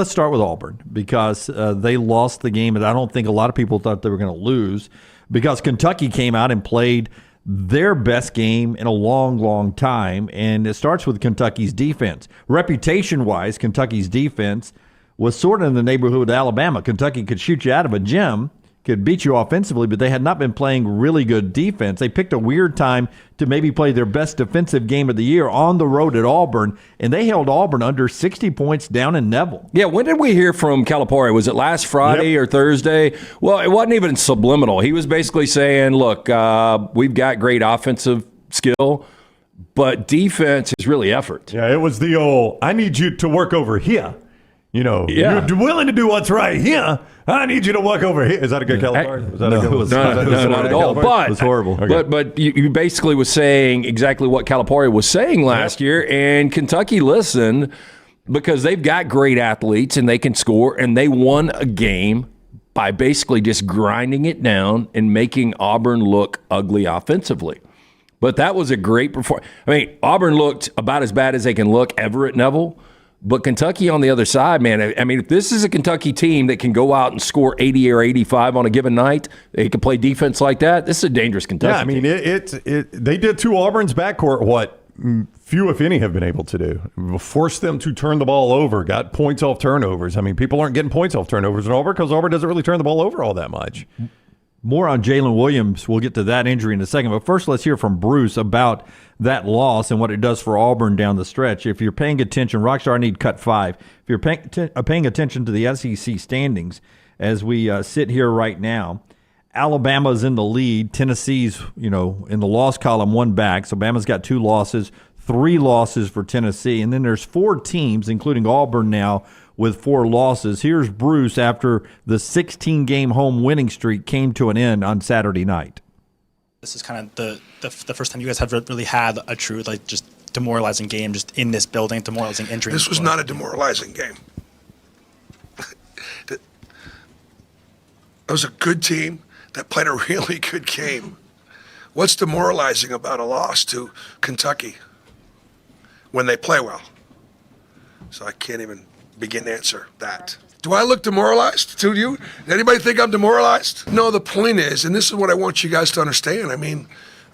Let's start with Auburn because they lost the game, and I don't think a lot of people thought they were going to lose because Kentucky came out and played their best game in a long, long time, and it starts with Kentucky's defense. Reputation-wise, Kentucky's defense was sort of in the neighborhood of Alabama. Kentucky could shoot you out of a gym, could beat you offensively, but they had not been playing really good defense. They picked a weird time to maybe play their best defensive game of the year on the road at Auburn, and they held Auburn under 60 points down in Neville. Yeah, when did we hear from Calipari? Was it last Friday or Thursday? Well, it wasn't even subliminal. He was basically saying, look, we've got great offensive skill, but defense is really effort. Yeah, it was the old, I need you to work over here. You're willing to do what's right here. I need you to work over here. Is that a good Calipari? No, not at all. But it was horrible. But you basically was saying exactly what Calipari was saying last year, and Kentucky listened because they've got great athletes and they can score, and they won a game by basically just grinding it down and making Auburn look ugly offensively. But that was a great performance. I mean, Auburn looked about as bad as they can look ever at Neville. But Kentucky on the other side, man, I mean, if this is a Kentucky team that can go out and score 80 or 85 on a given night, they can play defense like that, this is a dangerous Kentucky team. Yeah, I mean, they did to Auburn's backcourt what few, if any, have been able to do. Forced them to turn the ball over, got points off turnovers. I mean, people aren't getting points off turnovers in Auburn because Auburn doesn't really turn the ball over all that much. More on Jaylin Williams. We'll get to that injury in a second. But first, let's hear from Bruce about that loss and what it does for Auburn down the stretch. If you're paying attention, Rockstar, I need cut 5. If you're paying attention to the SEC standings as we sit here right now, Alabama's in the lead. Tennessee's, in the loss column, one back. So Bama's got 2 losses, 3 losses for Tennessee. And then there's 4 teams, including Auburn now, with 4 losses. Here's Bruce after the 16-game home winning streak came to an end on Saturday night. This is kind of the first time you guys have really had a true, just demoralizing game just in this building, demoralizing injury. This was not a demoralizing game. It was a good team that played a really good game. What's demoralizing about a loss to Kentucky when they play well? So I can't even begin to answer that. Do I look demoralized to you? Does anybody think I'm demoralized? No, the point is, and this is what I want you guys to understand, I mean,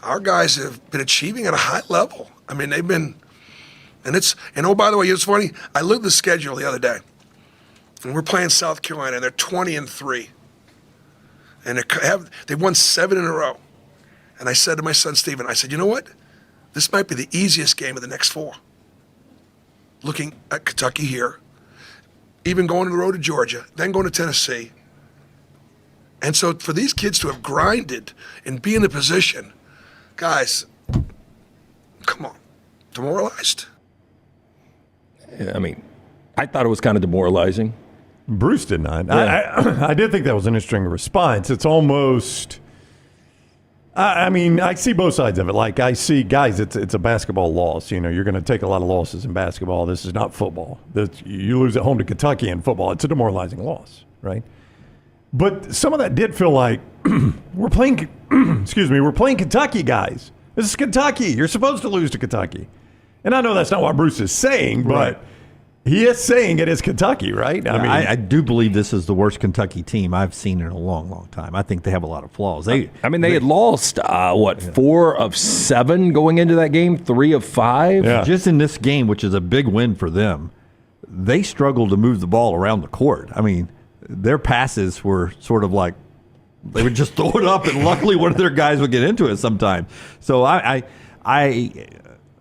our guys have been achieving at a high level. I mean, they've been, and oh, by the way, it's funny, I looked at the schedule the other day, and we're playing South Carolina, and they're 20-3. And they've won 7 in a row. And I said to my son, Stephen, I said, you know what? This might be the easiest game of the next 4. Looking at Kentucky here, even going to the road to Georgia, then going to Tennessee. And so for these kids to have grinded and be in the position, guys, come on, demoralized? I mean, I thought it was kind of demoralizing. Bruce did not. Yeah. I did think that was an interesting response. It's almost, I mean, I see both sides of it. Like, I see, guys, it's a basketball loss. You're going to take a lot of losses in basketball. This is not football. You lose at home to Kentucky in football. It's a demoralizing loss, right? But some of that did feel like we're playing Kentucky, guys. This is Kentucky. You're supposed to lose to Kentucky. And I know that's not what Bruce is saying, but he is saying it is Kentucky, right? I do believe this is the worst Kentucky team I've seen in a long, long time. I think they have a lot of flaws. They had lost, 4 of 7 going into that game, 3 of 5? Yeah. Just in this game, which is a big win for them, they struggled to move the ball around the court. I mean, their passes were sort of like they would just throw it up, and luckily one of their guys would get into it sometime. So I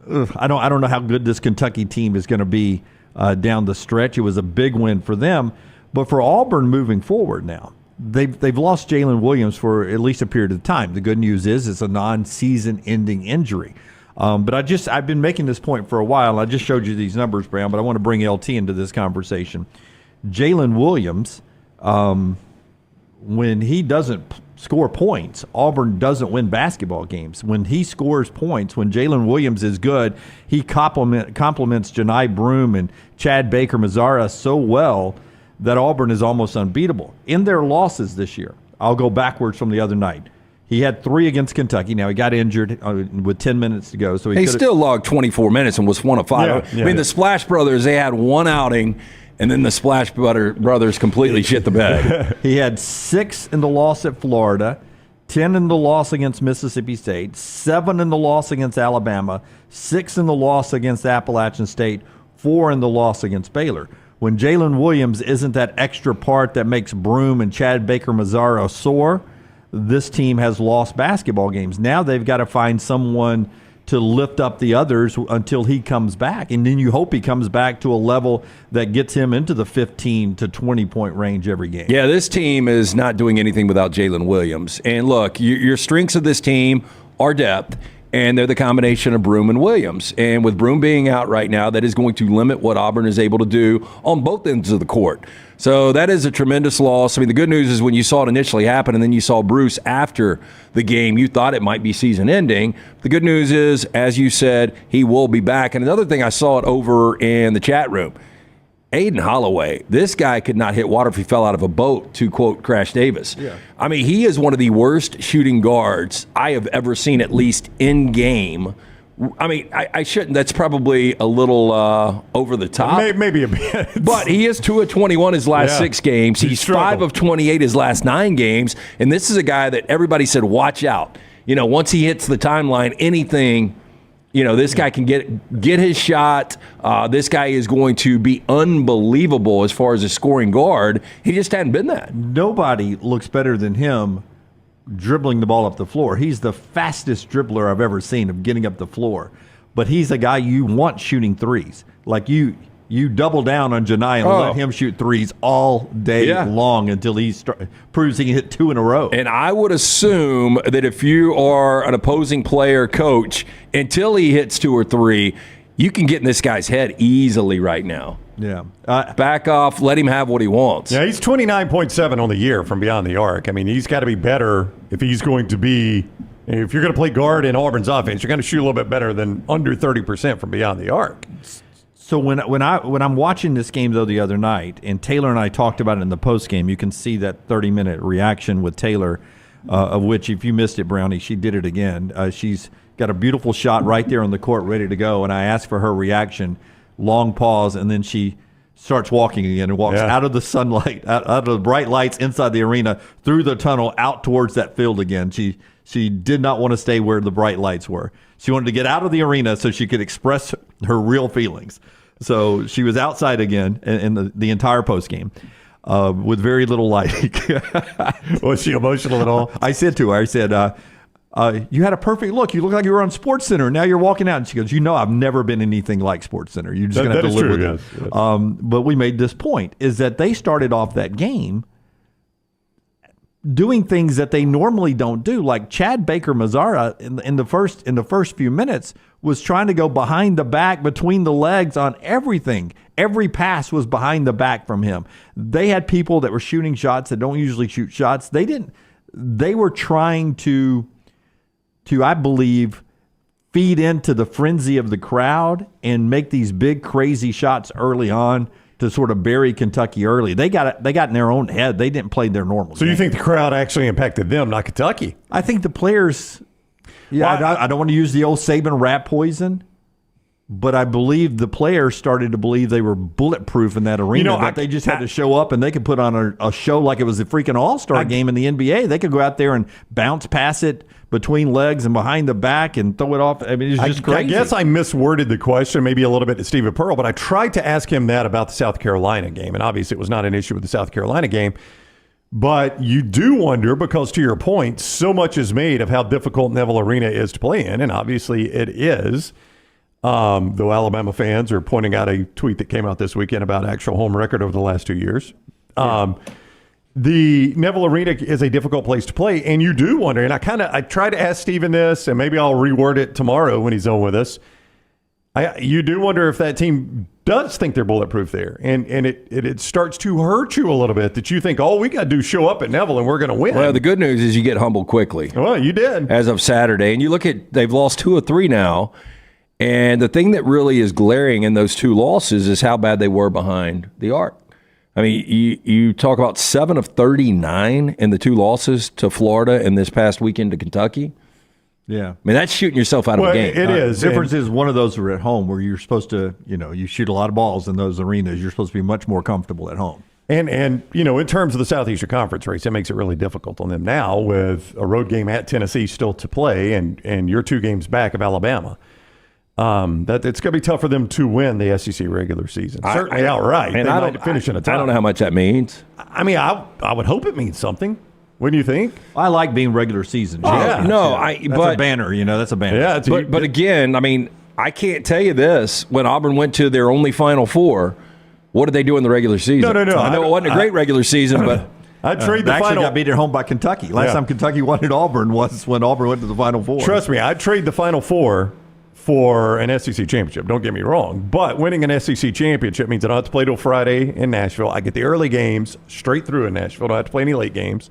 don't know how good this Kentucky team is going to be down the stretch. It was a big win for them, but for Auburn moving forward now, they've lost Jaylin Williams for at least a period of time. The good news is it's a non-season ending injury. But I've been making this point for a while. I just showed you these numbers, Brown, but I want to bring LT into this conversation. Jaylin Williams, when he doesn't score points, Auburn doesn't win basketball games. When he scores points, when Jaylin Williams is good, he compliments Janai Broome and Chad Baker-Mazara so well that Auburn is almost unbeatable. In their losses this year, I'll go backwards from the other night. He had 3 against Kentucky. Now, he got injured with 10 minutes to go. So he still logged 24 minutes and was 1 of 5. Yeah, I mean, the Splash Brothers, they had one outing, and then the Splash Brothers completely shit the bed. He had 6 in the loss at Florida, 10 in the loss against Mississippi State, 7 in the loss against Alabama, 6 in the loss against Appalachian State, 4 in the loss against Baylor. When Jaylin Williams isn't that extra part that makes Broome and Chad Baker-Mazara soar, this team has lost basketball games. Now they've got to find someone to lift up the others until he comes back. And then you hope he comes back to a level that gets him into the 15 to 20-point range every game. Yeah, this team is not doing anything without Jaylin Williams. And look, your strengths of this team are depth, and they're the combination of Broome and Williams. And with Broome being out right now, that is going to limit what Auburn is able to do on both ends of the court. So that is a tremendous loss. I mean, the good news is when you saw it initially happen and then you saw Bruce after the game, you thought it might be season ending. The good news is, as you said, he will be back. And another thing, I saw it over in the chat room. Aiden Holloway, this guy could not hit water if he fell out of a boat, to quote Crash Davis. Yeah. I mean, he is one of the worst shooting guards I have ever seen, at least in game. I mean, I shouldn't. That's probably a little over the top. Maybe a bit. But he is 2 of 21 his last 6 games. He's 5 of 28 his last 9 games. And this is a guy that everybody said, watch out. You know, once he hits the timeline, anything, you know, this guy can get his shot. This guy is going to be unbelievable as far as a scoring guard. He just hadn't been that. Nobody looks better than him dribbling the ball up the floor. He's the fastest dribbler I've ever seen of getting up the floor. But he's a guy you want shooting threes. Like you double down on Janai and let him shoot threes all day long until he proves he can hit 2 in a row. And I would assume that if you are an opposing player coach, until he hits 2 or 3, you can get in this guy's head easily right now. Yeah. Back off, let him have what he wants. Yeah, he's 29.7 on the year from beyond the arc. I mean, he's got to be better if he's going to be – if you're going to play guard in Auburn's offense, you're going to shoot a little bit better than under 30% from beyond the arc. So when I'm watching this game, though, the other night, and Taylor and I talked about it in the postgame, you can see that 30-minute reaction with Taylor, of which, if you missed it, Brownie, she did it again. She's got a beautiful shot right there on the court ready to go, and I asked for her reaction. Long pause, and then she starts walking again and walks out of the sunlight, out of the bright lights inside the arena, through the tunnel, out towards that field again. She did not want to stay where the bright lights were. She wanted to get out of the arena so she could express her real feelings. So she was outside again in the entire postgame with very little lighting. Was she emotional at all? I said to her, you had a perfect look. You look like you were on SportsCenter. Now you're walking out. And she goes, I've never been anything like SportsCenter. You're just going to have to live with it. Yes. But we made this point, is that they started off that game doing things that they normally don't do. Like Chad Baker-Mazara in the first few minutes was trying to go behind the back, between the legs on everything. Every pass was behind the back from him. They had people that were shooting shots that don't usually shoot shots. They were trying to I believe, feed into the frenzy of the crowd and make these big, crazy shots early on to sort of bury Kentucky early. They got in their own head. They didn't play their normal game. You think the crowd actually impacted them, not Kentucky? I think the players, I don't want to use the old Saban rat poison, but I believe the players started to believe they were bulletproof in that arena, that they just had to show up and they could put on a show like it was a freaking all-star game in the NBA. They could go out there and bounce pass it between legs and behind the back and throw it off. I mean, it's just crazy. I guess I misworded the question maybe a little bit to Stephen Pearl, but I tried to ask him that about the South Carolina game, and obviously it was not an issue with the South Carolina game. But you do wonder, because to your point, so much is made of how difficult Neville Arena is to play in, and obviously it is. Though Alabama fans are pointing out a tweet that came out this weekend about actual home record over the last 2 years. The Neville Arena is a difficult place to play, and you do wonder, and I try to ask Steven this, and maybe I'll reword it tomorrow when he's on with us. You do wonder if that team does think they're bulletproof there, and it starts to hurt you a little bit that you think, all we got to do is show up at Neville and we're going to win. Well, the good news is you get humbled quickly. Well, you did. As of Saturday, and you look at, they've lost 2 or 3 now, and the thing that really is glaring in those 2 losses is how bad they were behind the arc. I mean, you talk about 7 of 39 in the 2 losses to Florida and this past weekend to Kentucky. Yeah. I mean, that's shooting yourself out of Well, a game. it is. The difference is one of those are at home where you're supposed to, you shoot a lot of balls in those arenas. You're supposed to be much more comfortable at home. And in terms of the Southeastern Conference race, that makes it really difficult on them now with a road game at Tennessee still to play and you're 2 games back of Alabama. That it's going to be tough for them to win the SEC regular season. Certainly outright. They might finish in a tie. I don't know how much that means. I mean, I would hope it means something. Wouldn't you think? I like being regular season. Yeah. That's a banner. That's a banner. Yeah, But again, I mean, I can't tell you this. When Auburn went to their only Final Four, what did they do in the regular season? No. I know it wasn't a great regular season, but I'd trade They the actually final. got beat at home by Kentucky. Last time Kentucky won at Auburn was when Auburn went to the Final Four. Trust me, I'd trade the Final Four for an SEC championship. Don't get me wrong. But winning an SEC championship means I don't have to play till Friday in Nashville. I get the early games straight through in Nashville. Don't have to play any late games.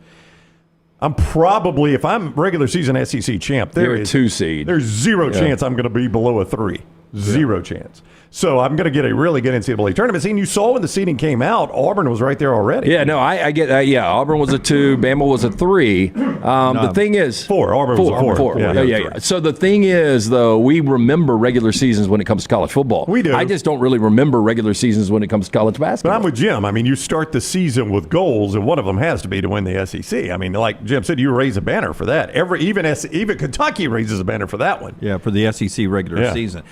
I'm probably, if I'm regular season SEC champ, you're a 2 seed. There's zero chance I'm going to be below a 3. Zero chance. So I'm going to get a really good NCAA tournament. See, and you saw when the seeding came out, Auburn was right there already. Yeah, no, I get that. Yeah, Auburn was a 2, Bama was a 3. The thing is, 4. Auburn was a 4. Yeah. So the thing is, though, we remember regular seasons when it comes to college football. We do. I just don't really remember regular seasons when it comes to college But basketball. I'm with Jim. I mean, you start the season with goals, and one of them has to be to win the SEC. I mean, like Jim said, you raise a banner for that. Even Kentucky raises a banner for that one. Yeah, for the SEC regular season.